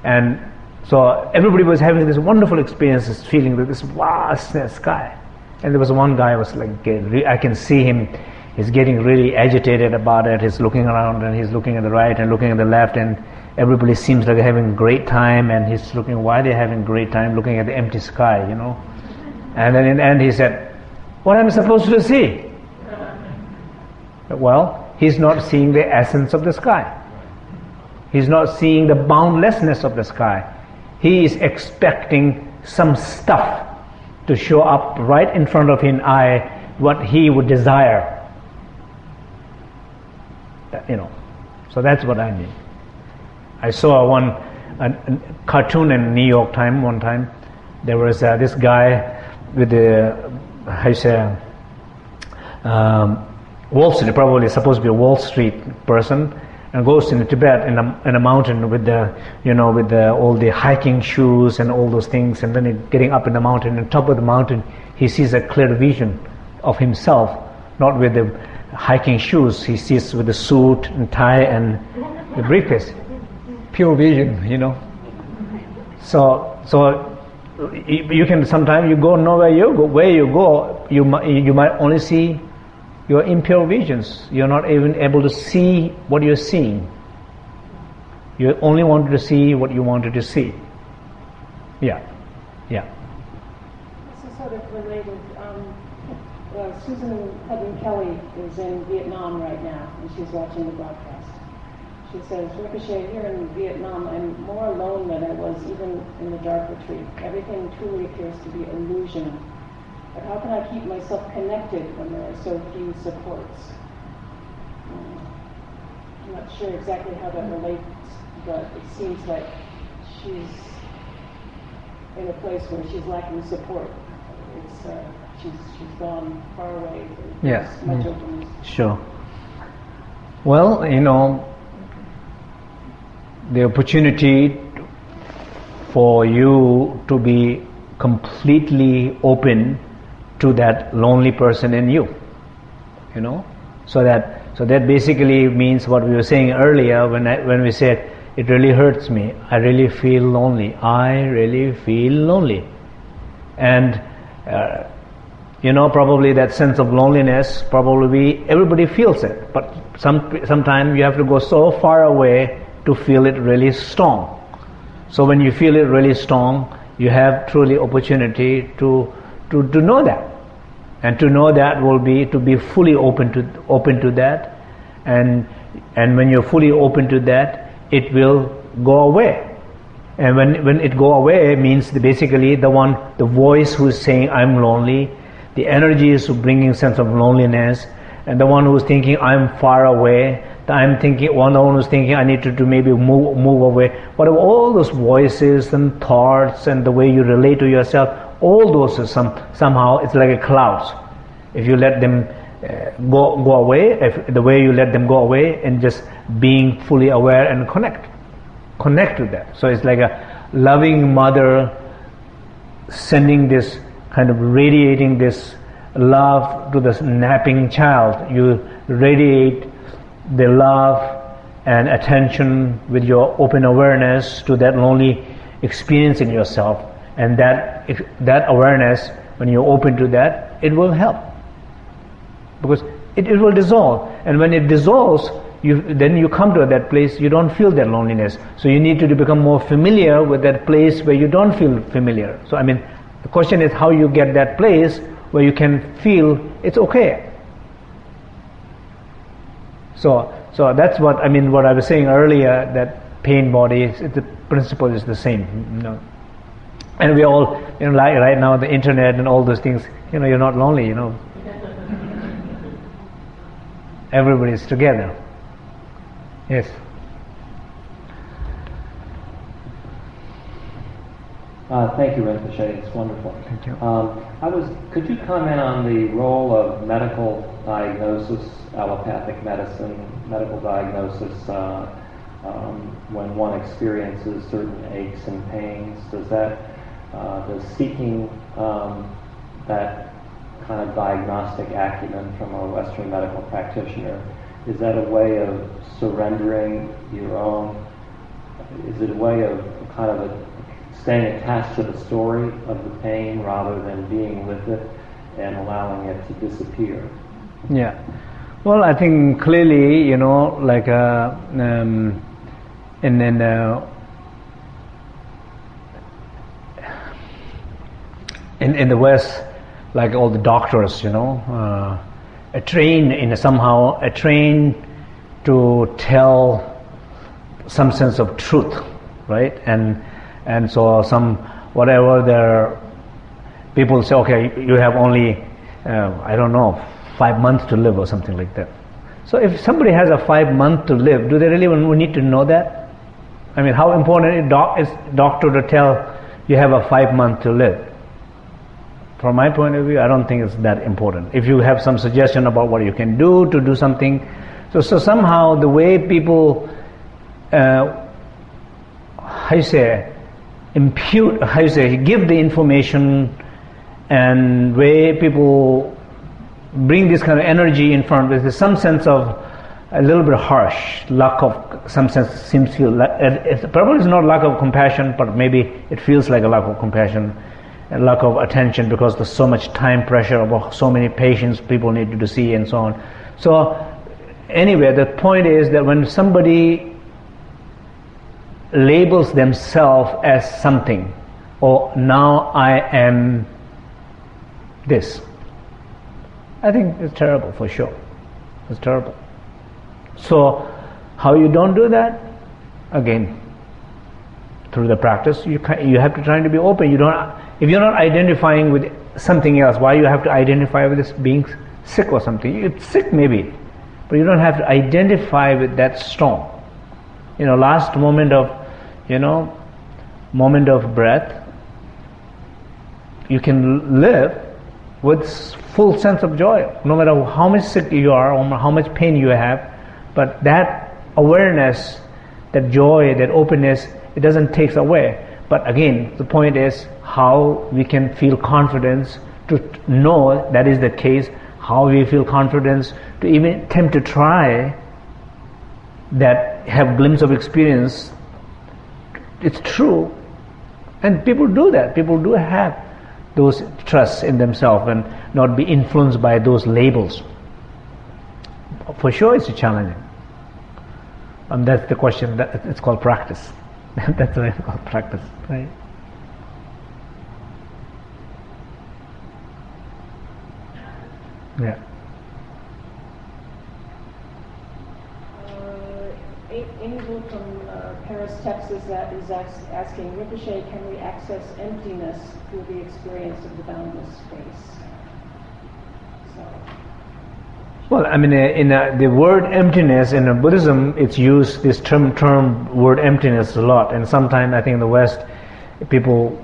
and so everybody was having this wonderful experiences, feeling this vast sky. And there was one guy was like, I can see him, he's getting really agitated about it. He's looking around and he's looking at the right and looking at the left, and everybody seems like they're having a great time, and he's looking, why they're having a great time, looking at the empty sky, you know. And then in the end he said, what am I supposed to see? Well, he's not seeing the essence of the sky. He's not seeing the boundlessness of the sky. He is expecting some stuff to show up right in front of his eye, what he would desire. You know, so that's what I mean. I saw a cartoon in New York Times one time. There was this guy with the, how you say, Wall Street, probably supposed to be a Wall Street person, and goes in Tibet in a mountain with the, you know, with all the hiking shoes and all those things, and then getting up in the mountain, on top of the mountain, he sees a clear vision of himself, not with the hiking shoes. He sees with the suit and tie and the briefcase, pure vision, you know. So you can sometimes you go nowhere you go. Where you go, you might only see your impure visions. You're not even able to see what you're seeing. You only wanted to see what you wanted to see. Yeah. This is sort of related. Susan Hudson Kelly is in Vietnam right now, and she's watching the broadcast. She says, Ricochet, here in Vietnam, I'm more alone than I was even in the dark retreat. Everything truly appears to be illusion. But how can I keep myself connected when there are so few supports? I'm not sure exactly how that relates, but it seems like she's in a place where she's lacking support. It's she's gone far away from much openness. Sure. Well, you know, the opportunity for you to be completely open to that lonely person in you, you know, so that basically means what we were saying earlier when we said it really hurts me, I really feel lonely, and you know, probably that sense of loneliness, probably everybody feels it, but sometimes you have to go so far away to feel it really strong. So when you feel it really strong, you have truly opportunity to know that. And to know that will be to be fully open to that, and when you're fully open to that, it will go away. And when it go away means basically the voice who is saying I'm lonely, the energy is bringing sense of loneliness, and the one who's thinking I'm far away, the one who's thinking I need to maybe move away. Whatever, all those voices and thoughts and the way you relate to yourself, all those are somehow it's like a clouds. If you let them go away, the way you let them go away, and just being fully aware and connect to that. So it's like a loving mother sending this kind of radiating this love to this napping child. You radiate the love and attention with your open awareness to that lonely experience in yourself, and that awareness, when you're open to that, it will help, because it will dissolve, and when it dissolves, then you come to that place, you don't feel that loneliness. So you need to become more familiar with that place where you don't feel familiar. So the question is how you get that place where you can feel it's okay. So that's what what I was saying earlier, that pain body, the principle is the same. And we all, like right now, the internet and all those things, you're not lonely, Everybody's together. Yes. Thank you, Rinpoche. It's wonderful. Thank you. Could you comment on the role of medical diagnosis, allopathic medicine, medical diagnosis, when one experiences certain aches and pains? Does seeking that kind of diagnostic acumen from a Western medical practitioner, is that a way of surrendering your own? Is it a way of kind of staying attached to the story of the pain rather than being with it and allowing it to disappear? Yeah. Well, I think clearly, in the West, like all the doctors, trained to tell some sense of truth, right? And so people say, okay, you have only 5 months to live or something like that. So if somebody has a 5 months to live, do they really need to know that? How important is doctor to tell you have a 5 months to live? From my point of view, I don't think it's that important. If you have some suggestion about what you can do to do something, so somehow the way people, give the information, and way people bring this kind of energy in front, there's some sense of a little bit harsh, lack of some sense, seems to feel like, it probably is not lack of compassion, but maybe it feels like a lack of compassion, a lack of attention, because there's so much time pressure about so many patients people need to see and so on. So anyway, the point is that when somebody labels themselves as something, or now I am this, I think it's terrible, for sure. It's terrible. So how you don't do that? Again, through the practice, you have to try to be open. If you're not identifying with something else, why you have to identify with this being sick or something? It's sick maybe, but you don't have to identify with that strong. Last moment of breath, you can live with full sense of joy, no matter how much sick you are or how much pain you have. But that awareness, that joy, that openness, it doesn't take away. But again, the point is how we can feel confidence to know that is the case, how we feel confidence to even attempt to try that, have glimpse of experience. It's true, and people do that. People do have those trusts in themselves and not be influenced by those labels. For sure, it's challenging. And that's the question. It's called practice. That's what it's called, practice, right? Yeah. Angel from Paris, Texas, that is asking, Ricochet, can we access emptiness through the experience of the boundless space? So. Well, I mean, the word emptiness in Buddhism, it's used, this term word emptiness a lot, and sometimes I think in the West, people,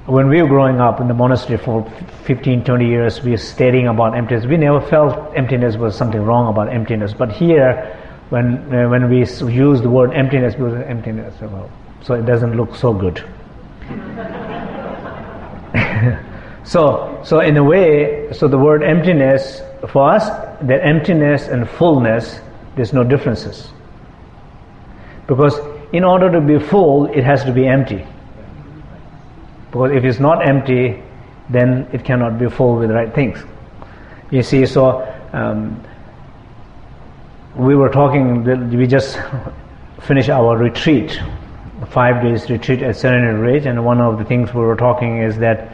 when we were growing up in the monastery for 15, 20 years, we were studying about emptiness. We never felt emptiness was something wrong about emptiness, but here, when we use the word emptiness, we use emptiness, so it doesn't look so good. So in a way, so the word emptiness, for us, the emptiness and fullness, there's no differences. Because in order to be full, it has to be empty. Because if it's not empty, then it cannot be full with the right things. You see, so we were talking, we just finished our retreat, 5 days retreat at Serenity Ridge, and one of the things we were talking is that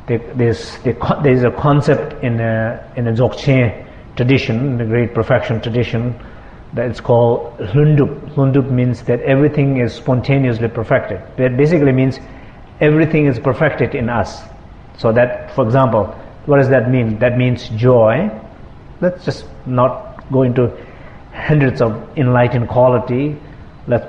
there's a concept in the Dzogchen tradition, the great perfection tradition, that it's called Lundup. Lundup means that everything is spontaneously perfected. That basically means everything is perfected in us. So that, for example, what does that mean? That means joy. Let's just not go into hundreds of enlightened quality. Let's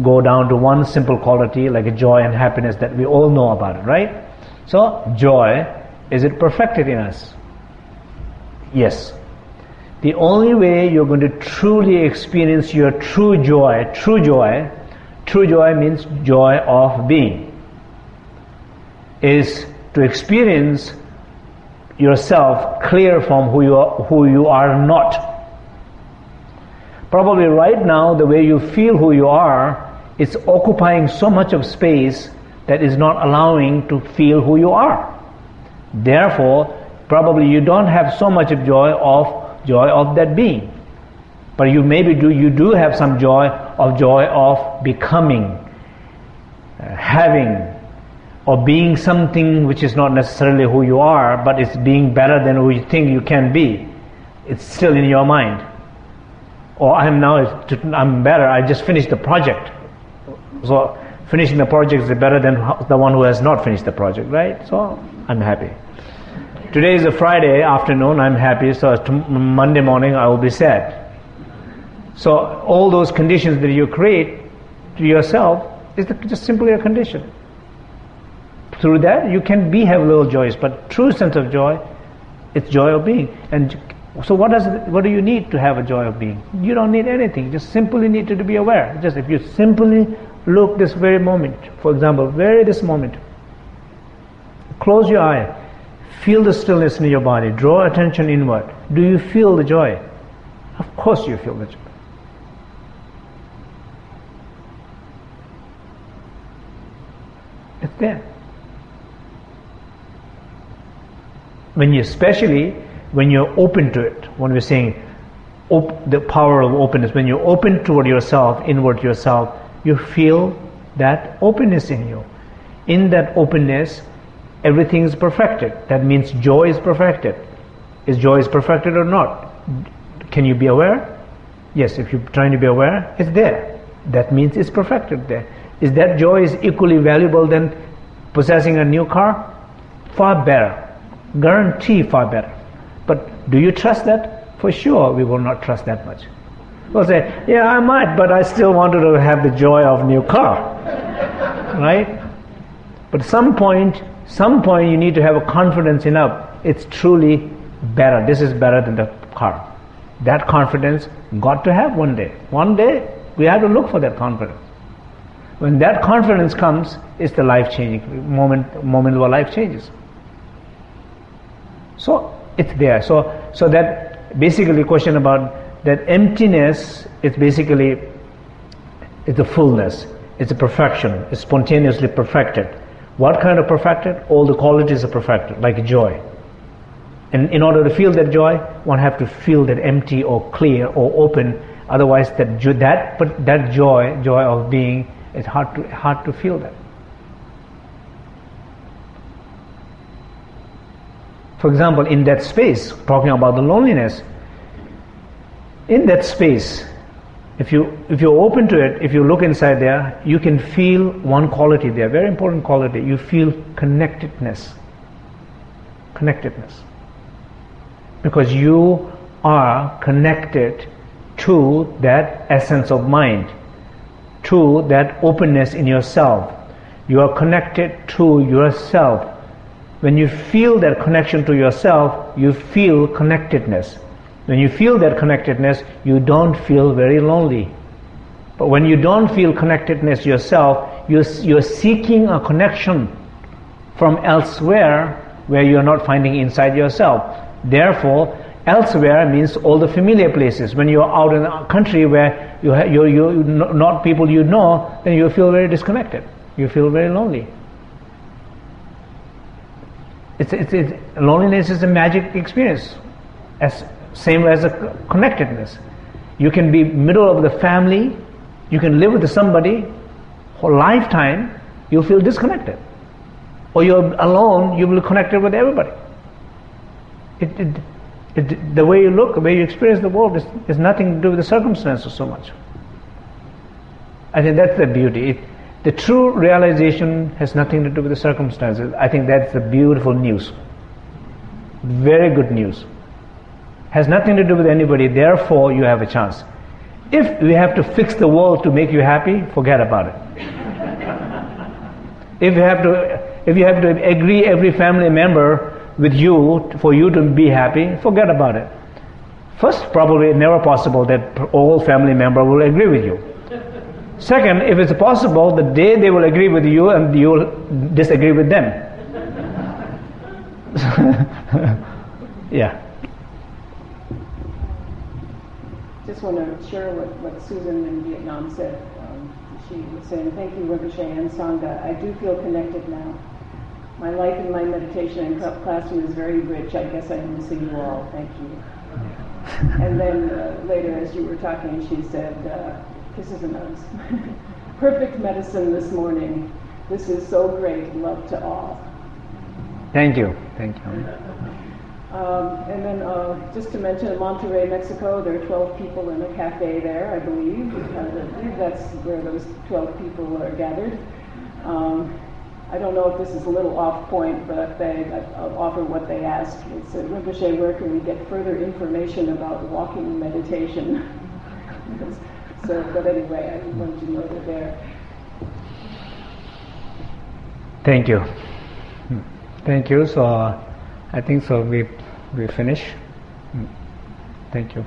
go down to one simple quality like a joy and happiness that we all know about it, right? So joy, is it perfected in us? Yes. The only way you're going to truly experience your true joy means joy of being, is to experience yourself clear from who you are not. Probably right now, the way you feel who you are, it's occupying so much of space that is not allowing to feel who you are. Therefore, probably you don't have so much of joy of that being. But you do have some joy of becoming, having, or being something which is not necessarily who you are, but it's being better than who you think you can be. It's still in your mind. Or I'm better, I just finished the project. So finishing the project is better than the one who has not finished the project, right? So I'm happy. Today is a Friday afternoon, I'm happy, so Monday morning I will be sad. So all those conditions that you create to yourself is just simply a condition. Through that you can have little joys, but true sense of joy, it's joy of being. And so what do you need to have a joy of being? You don't need anything, you just simply need to be aware. Just if you simply look this very moment, for example, this moment, close your eye, feel the stillness in your body, draw attention inward. Do you feel the joy? Of course you feel the joy. It's there. Especially when you're open to it, when we're saying the power of openness, when you're open toward yourself, inward yourself, you feel that openness in you. In that openness, everything is perfected. That means joy is perfected. Is joy perfected or not? Can you be aware? Yes, if you're trying to be aware, it's there. That means it's perfected there. Is that joy is equally valuable than possessing a new car? Far better. Guarantee far better. But do you trust that? For sure, we will not trust that much. We'll say, yeah, I might, but I still wanted to have the joy of new car. Right? But some point you need to have a confidence enough. It's truly better. This is better than the car. That confidence got to have one day. One day we have to look for that confidence. When that confidence comes, it's the life-changing moment where life changes. So it's there. So that basically question about that emptiness is basically it's a fullness. It's a perfection. It's spontaneously perfected. What kind of perfected? All the qualities are perfected, like joy. And in order to feel that joy, one have to feel that empty or clear or open. Otherwise, that joy of being, it's hard to feel that. For example, in that space, talking about the loneliness, in that space, if you're open to it, if you look inside there, you can feel one quality there, very important quality. You feel connectedness. Connectedness. Because you are connected to that essence of mind, to that openness in yourself. You are connected to yourself. When you feel that connection to yourself, you feel connectedness. When you feel that connectedness, you don't feel very lonely. But when you don't feel connectedness yourself, you're seeking a connection from elsewhere where you're not finding inside yourself. Therefore, elsewhere means all the familiar places. When you're out in a country where you're not people you know, then you feel very disconnected. You feel very lonely. Loneliness is a magic experience, same as a connectedness. You can be middle of the family, you can live with somebody for a lifetime, you'll feel disconnected. Or you're alone, you will be connected with everybody. The way you look, the way you experience the world is nothing to do with the circumstances so much. I think that's the beauty. The true realization has nothing to do with the circumstances. I think that's the beautiful news. Very good news. Has nothing to do with anybody, therefore you have a chance. If you have to fix the world to make you happy, forget about it. If you have to agree every family member with you for you to be happy, forget about it. First, probably never possible that all family members will agree with you. Second, if it's possible, the day they will agree with you and you will disagree with them. Yeah. Just want to share what Susan in Vietnam said. She was saying, thank you, Rinpoche and Sangha. I do feel connected now. My life in my meditation and classroom is very rich. I guess I'm missing you all. Thank you. And then later, as you were talking, she said, kisses and hugs. Perfect medicine this morning. This is so great. Love to all. Thank you. Thank you. And then just to mention, in Monterrey, Mexico, there are 12 people in a cafe there, I believe. I believe that's where those 12 people are gathered. I don't know if this is a little off point, but I'll offer what they asked. It said, Rinpoche, where can we get further information about walking meditation? But anyway, I wanted you to know they're there. Thank you. Thank you. So I think so we finish. Thank you.